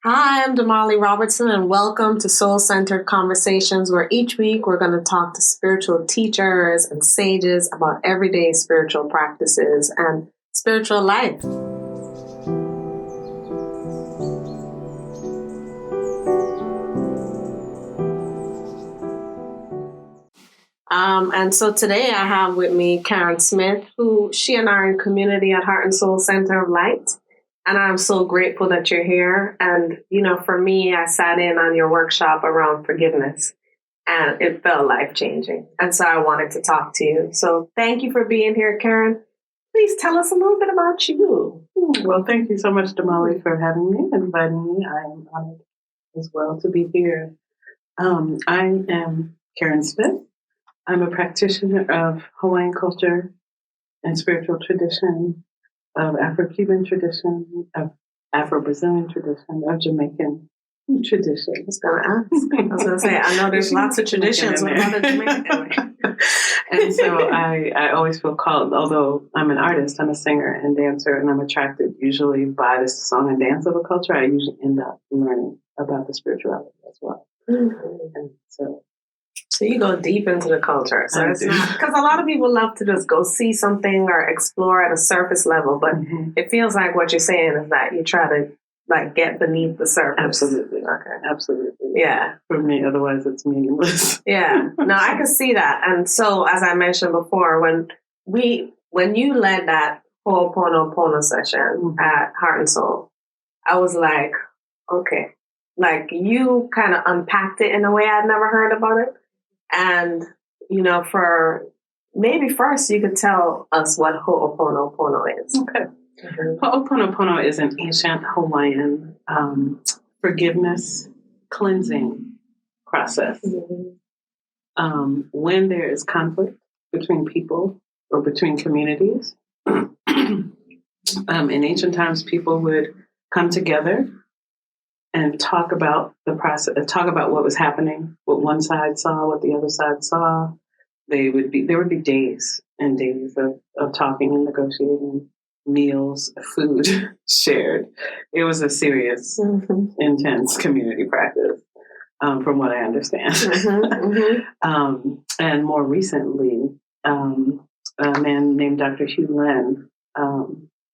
Hi, I'm Damali Robertson, and welcome to Soul Centered Conversations, where each week we're going to talk to spiritual teachers and sages about everyday spiritual practices and spiritual life. And so today I have with me Karen Smith, who she and I are in community at Heart and Soul Center of Light. And I'm so grateful that you're here. And, for me, I sat in on your workshop around forgiveness and it felt life changing. And so I wanted to talk to you. So thank you for being here, Karen. Please tell us a little bit about you. Well, thank you so much, Damali, for having me and inviting me. I am honored as well to be here. I am Karen Smith. I'm a practitioner of Hawaiian culture and spiritual tradition, of Afro-Cuban tradition, of Afro-Brazilian tradition, of Jamaican tradition. I was going to say, I know there's lots of traditions with other Jamaican. And so I always feel called, although I'm an artist, I'm a singer and dancer, and I'm attracted usually by the song and dance of a culture, I usually end up learning about the spirituality as well. Mm-hmm. And so you go deep into the culture. So it's not, because a lot of people love to just go see something or explore at a surface level, but it feels like what you're saying is that you try to get beneath the surface. Absolutely. Okay. Absolutely. Yeah. For me, otherwise it's meaningless. Yeah. No, I can see that. And so, as I mentioned before, when you led that Ho'oponopono session at Heart and Soul, I was like, okay, like you kind of unpacked it in a way I'd never heard about it. And, for maybe first you could tell us what Ho'oponopono is. Okay. Ho'oponopono is an ancient Hawaiian forgiveness, cleansing process. When there is conflict between people or between communities, in ancient times, people would come together and talk about the process, talk about what was happening, what one side saw, what the other side saw. There would be days and days of talking and negotiating, meals, food shared. It was a serious, intense community practice, from what I understand. And more recently, a man named Dr. Hugh Len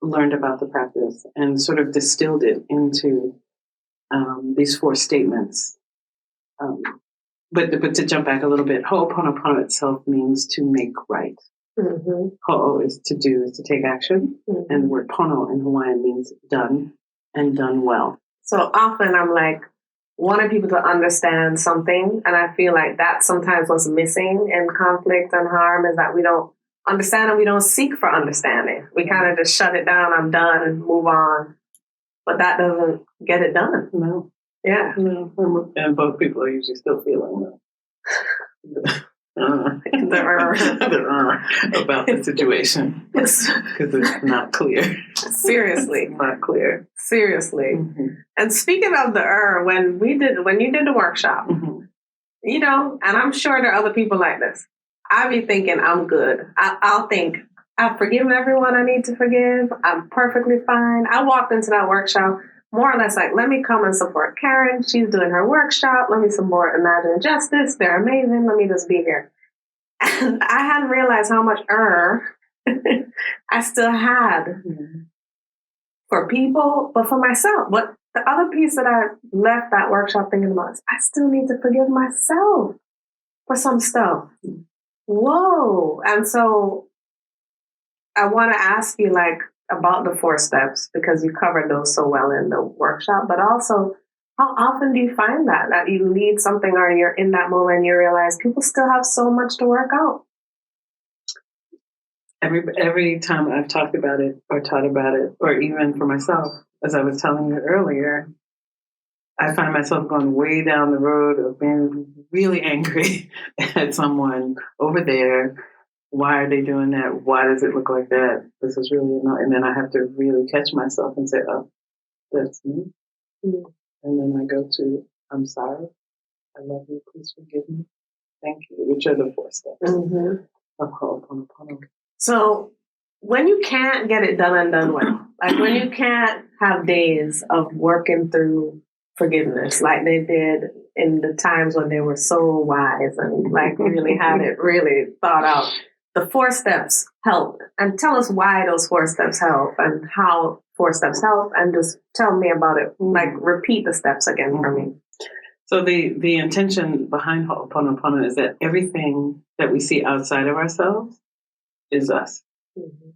learned about the practice and sort of distilled it into these 4 statements. But to jump back a little bit, Ho'oponopono itself means to make right. Ho'o is to do, is to take action. And the word pono in Hawaiian means done and done well. So often I'm like, wanting people to understand something, and I feel like that's sometimes what's missing in conflict and harm is that we don't understand and we don't seek for understanding. We kind of just shut it down, I'm done, and move on. But that doesn't get it done. No. Yeah. No. And both people are usually still feeling about the situation because it's not clear. Seriously. It's not clear. Seriously. And speaking of the when you did the workshop, and I'm sure there are other people like this, I'll be thinking I'm good. I'll think I've forgiven everyone I need to forgive. I'm perfectly fine. I walked into that workshop more or less like, let me come and support Karen. She's doing her workshop. Let me support Imagine Justice. They're amazing. Let me just be here. And I hadn't realized how much I still had for people, but for myself. But the other piece that I left that workshop thinking about is I still need to forgive myself for some stuff. Whoa. And so I want to ask you about the 4 steps because you covered those so well in the workshop, but also how often do you find that you lead something or you're in that moment and you realize people still have so much to work out? Every time I've talked about it or taught about it, or even for myself, as I was telling you earlier, I find myself going way down the road of being really angry at someone over there. Why are they doing that? Why does it look like that? This is really annoying. And then I have to really catch myself and say, oh, that's me. And then I go to, I'm sorry. I love you. Please forgive me. Thank you. Which are the 4 steps of Ho'oponopono. So when you can't get it done and done well, like when you can't have days of working through forgiveness like they did in the times when they were so wise and like really had it really thought out. The 4 steps help. And tell us why those 4 steps help and how 4 steps help, and just tell me about it. Like, repeat the steps again for me. So the intention behind Ho'oponopono is that everything that we see outside of ourselves is us. Mm-hmm.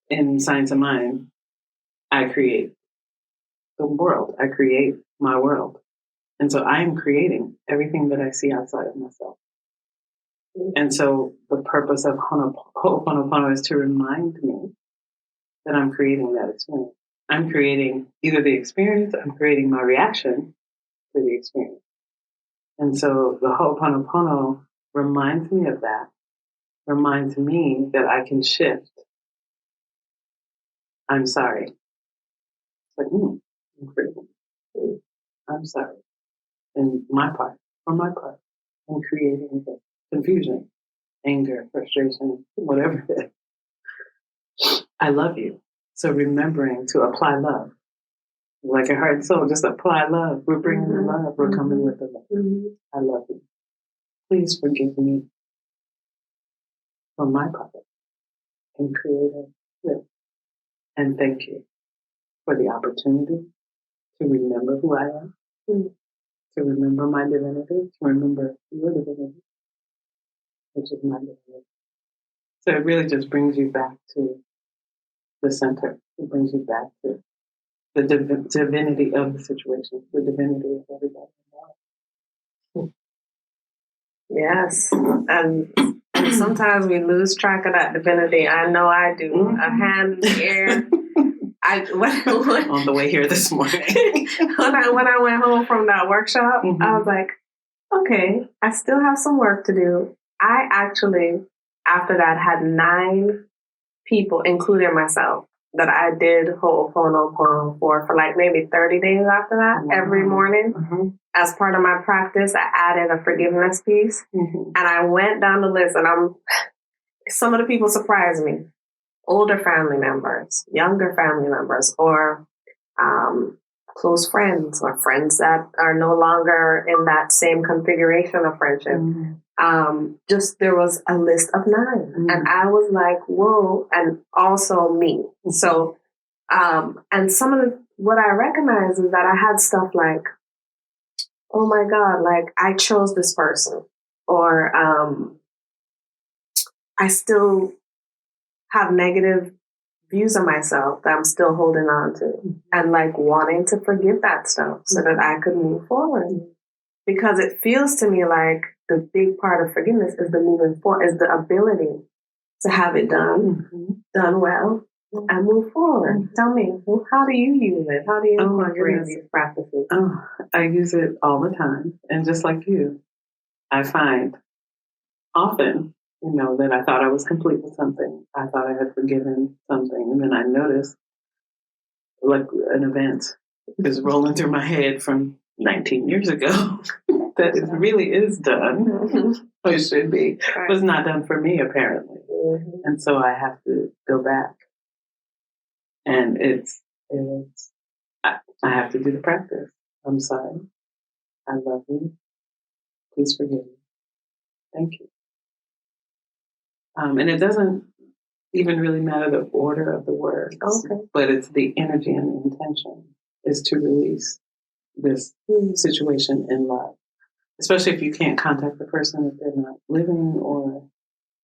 In Science of Mind, I create the world. I create my world. And so I am creating everything that I see outside of myself. And so the purpose of Ho'oponopono is to remind me that I'm creating that experience. I'm creating either the experience, I'm creating my reaction to the experience. And so the Ho'oponopono reminds me of that, reminds me that I can shift. I'm sorry. It's like, I'm creating. I'm sorry. And my part, I'm creating the confusion, anger, frustration, whatever it is. I love you. So remembering to apply love. Like a heart and soul, just apply love. We're bringing the love. We're coming with the love. I love you. Please forgive me for my part in creating this. And thank you for the opportunity to remember who I am, to remember my divinity, to remember your divinity, which is my divinity. So it really just brings you back to the center. It brings you back to the divinity of the situation, the divinity of everybody involved. Yes. And sometimes we lose track of that divinity. I know I do. Mm-hmm. A hand in the air. On the way here this morning. when I went home from that workshop, I was like, okay, I still have some work to do. I actually, after that, had 9 people, including myself, that I did Ho'oponopono for like maybe 30 days after that, every morning. As part of my practice, I added a forgiveness piece. And I went down the list, and some of the people surprised me. Older family members, younger family members, or close friends, or friends that are no longer in that same configuration of friendship. Just there was a list of 9, and I was like, whoa, and also me. So, and some of what I recognize is that I had stuff like, oh my God, like I chose this person, or I still have negative views of myself that I'm still holding on to, and like wanting to forgive that stuff so that I could move forward. Because it feels to me like the big part of forgiveness is the moving forward, is the ability to have it done well, and move forward. Tell me, how do you use it? How do you incorporate these practices? I use it all the time. And just like you, I find often, that I thought I was complete with something. I thought I had forgiven something. And then I noticed like an event is rolling through my head from 19 years ago that it really is done. Or it should be. Right. Was not done for me, apparently. And so I have to go back. And I have to do the practice. I'm sorry. I love you. Please forgive me. Thank you. And it doesn't even really matter the order of the words, but it's the energy and the intention is to release this situation in love. Especially if you can't contact the person, if they're not living, or,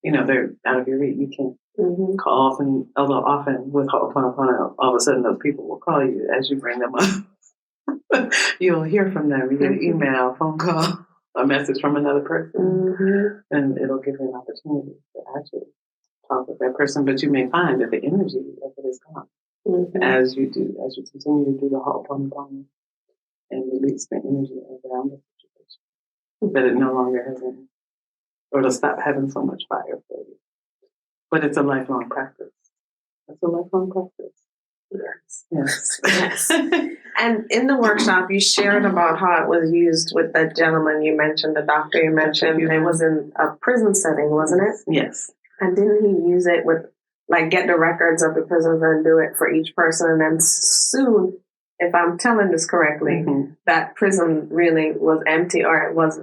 they're out of your reach. You can't call often, although often with Ho'oponopono, all of a sudden those people will call you as you bring them up. You'll hear from them. You get an email, phone call, a message from another person, and it'll give you an opportunity to actually talk with that person. But you may find that the energy of it is gone as you continue to do the Ho'oponopono and release the energy around the situation. That it no longer has any, or it'll stop having so much fire for you. But it's a lifelong practice. It's a lifelong practice. Yes. And in the workshop, you shared about how it was used with that gentleman you mentioned, the doctor you mentioned. It was in a prison setting, wasn't it? Yes. And didn't he use it with, like, get the records of the prisons and do it for each person? And then soon if I'm telling this correctly, that prison really was empty, or it was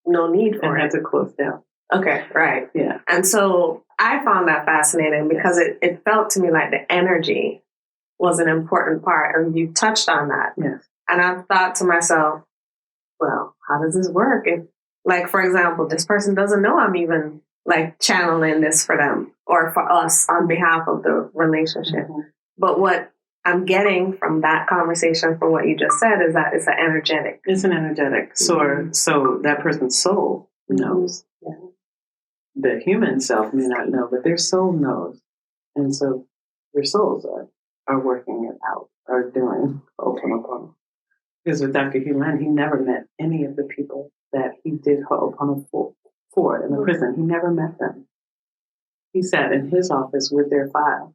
no need for it. It had to close down. Okay, right. Yeah. And so I found that fascinating because it felt to me like the energy was an important part, and you touched on that. Yes. And I thought to myself, well, how does this work? If, like, for example, this person doesn't know I'm even like channeling this for them or for us on behalf of the relationship. But what I'm getting from that conversation, from what you just said, is that it's an energetic. It's an energetic. So that person's soul knows. Yeah. The human self may not know, but their soul knows. And so their souls are working it out, are doing Ho'oponopono. Because with Dr. Hugh, he never met any of the people that he did Ho'oponopono for in the prison. He never met them. He sat in his office with their file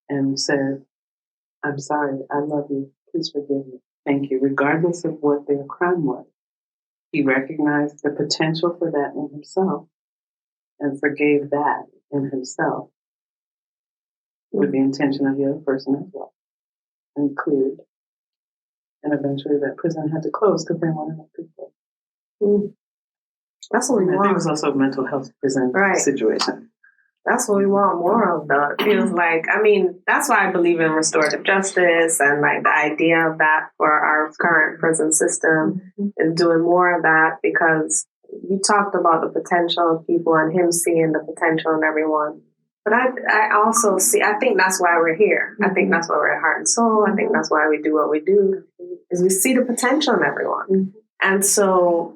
and said, I'm sorry, I love you, please forgive me, thank you, regardless of what their crime was. He recognized the potential for that in himself and forgave that in himself with the intention of the other person as well, and cleared. And eventually that prison had to close because they wanted enough people. That's what we want. There was also a mental health prison situation. That's what we want more of, though. It feels like, I mean, that's why I believe in restorative justice, and like the idea of that for our current prison system is doing more of that, because you talked about the potential of people and him seeing the potential in everyone. But I also see, I think that's why we're here. I think that's why we're at Heart and Soul. I think that's why we do what we do, is we see the potential in everyone. And so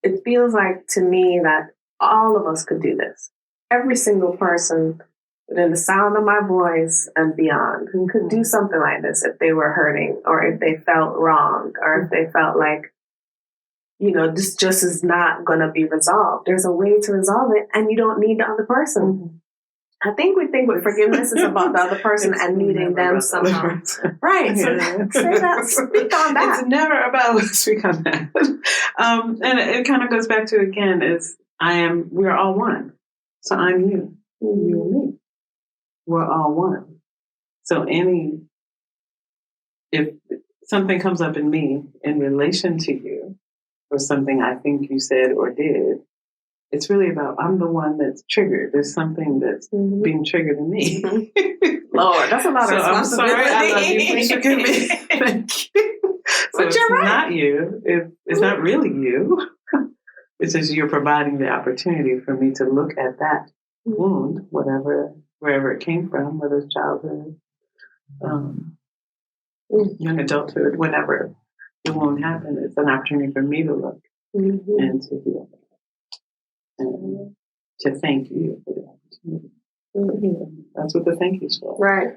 it feels like to me that all of us could do this. Every single person within the sound of my voice and beyond who could do something like this if they were hurting, or if they felt wrong, or if they felt like, you know, this just is not going to be resolved. There's a way to resolve it, and you don't need the other person. I think we think with forgiveness is about the other person and needing them somehow. Right. So say that, speak on that. It's never about speak on that. And it kind of goes back to, again, is we're all one. So I'm you, you and me. We're all one. So if something comes up in me in relation to you, or something I think you said or did, it's really about, I'm the one that's triggered. There's something that's being triggered in me. Lord, that's a lot of responsibility. I'm sorry, I love you. Please forgive me. Thank you. So but you're right. Not you. It's not really you. It's just you're providing the opportunity for me to look at that wound, wherever it came from, whether it's childhood, young adulthood, whenever the wound happened. It's an opportunity for me to look and to heal. And to thank you for the opportunity. That's what the thank you's for. Right.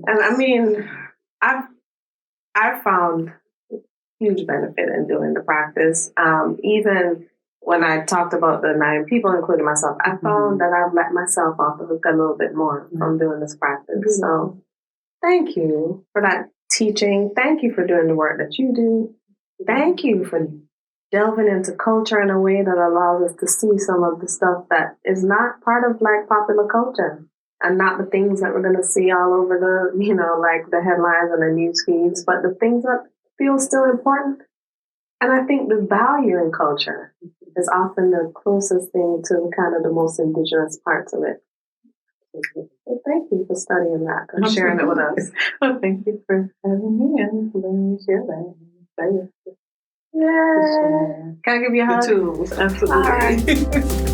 And I mean, I've found huge benefit in doing the practice. Even when I talked about the 9 people, including myself, I found that I've let myself off the hook a little bit more from doing this practice. So thank you for that teaching. Thank you for doing the work that you do. Thank you for delving into culture in a way that allows us to see some of the stuff that is not part of like popular culture, and not the things that we're going to see all over the, you know, like the headlines and the news feeds, but the things that feel still important. And I think the value in culture is often the closest thing to kind of the most indigenous parts of it. So thank you for studying that and sharing it with us. Well, thank you for having me and letting me share that. Yeah. Can I give you a hug? The tools, absolutely. All right.